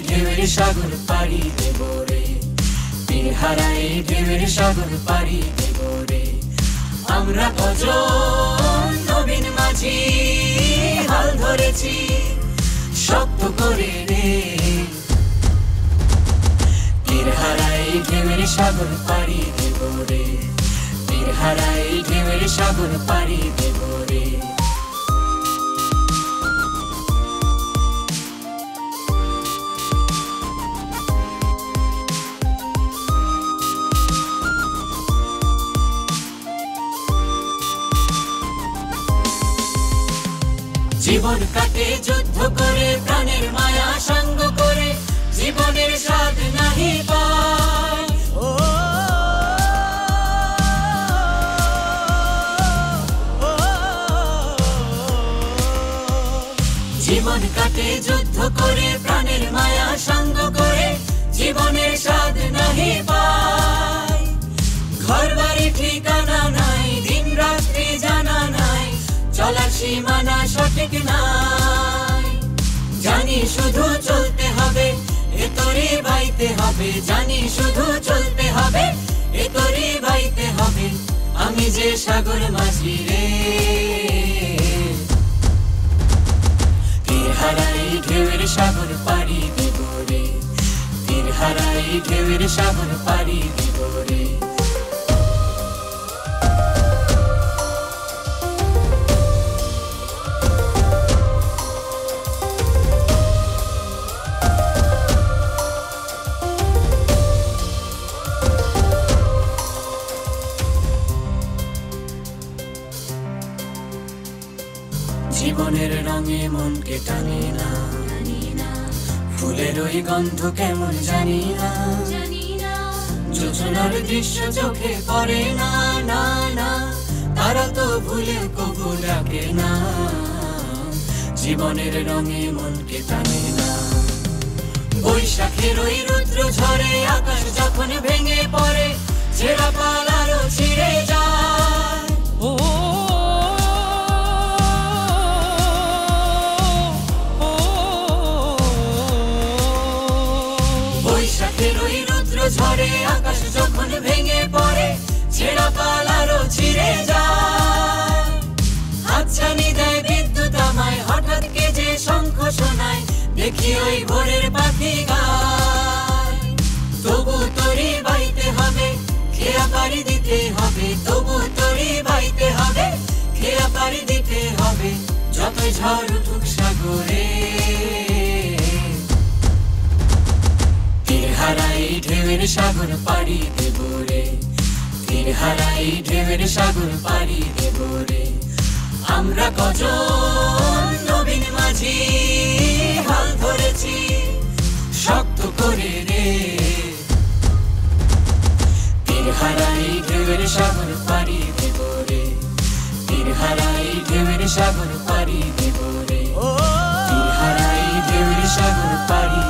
ঢেউয়ের সাগর পাড়ি দেব রে, তীর হারাই ঢেউয়ের সাগর পাড়ি দেব রে। আমরা কজন নবীন মাঝি হাল ধরেছি শক্ত করে রে, তীর হারাই ঢেউয়ের সাগর পাড়ি দেব রে, তীর হারাই ঢেউয়ের সাগর পাড়ি দেব রে। জীবন কাটে যুদ্ধ করে, প্রাণের মায়া সঙ্গ করে, জীবনের স্বাদ নাহি পায়। জীবন কাটে যুদ্ধ করে, প্রাণের মায়া সঙ্গ করে, জীবনের স্বাদ নাহি পায়। ঘর বাড়ি ঠিকানা নাই, দিন রাত্রি জানা নাই, চলার সীমানা সঠিক নাই। জানি শুধু চলতে হবে, এ তরি বাইতে হবে, জানি শুধু চলতে হবে, এ তরি বাইতে হবে। আমি যে সাগর মাঝি রে, তীর হারাই ঢেউয়ের সাগর পাড়ি দেব রে, তীর হারাই ঢেউয়ের সাগর পাড়ি দেব রে। জীবনের রঙে মনকে টানে না, ফুলের ওই গন্ধ কেমন জানি না, যোজনার দৃশ্য চোখে পড়ে না, না না, তারা তো ভুলে কবু ডাকে না। জীবনের রঙে মনকে টানে না, বৈশাখের ওই রুদ্র ঝড়ে আকাশ যখন ভেঙে পড়ে, ছেঁড়া পাল আরো ছিঁড়ে যায়। বৈশাখের ওই রুদ্র ঝড়ে আকাশ যখন ভেঙে পড়ে, ছেঁড়া পাল আরো ছিঁড়ে যায়। হাতছানি দেয় বিদ্যুৎ আমায়, হঠাৎ কে যে শঙ্খ শোনায়, দেখি ওই ভোরের পাখি গায়। তবু তরি বাইতে হবে, খেয়া পাড়ি দিতে হবে, তবু তরি বাইতে হবে, খেয়া পাড়ি দিতে হবে। যতই ঝড় উঠুক সাগরে, তীর হারাই ঢেউয়ের সাগর পাড়ি দেব রে, তীর হারাই ঢেউয়ের সাগর পাড়ি দেব রে। আমরা কজন নবীন মাঝি হাল ধরেছি শক্ত করে রে, তীর হারাই ঢেউয়ের সাগর পাড়ি দেব রে, তীর হারাই ঢেউয়ের সাগর পাড়ি দেব রে, তীর হারাই ঢেউয়ের সাগর পাড়ি।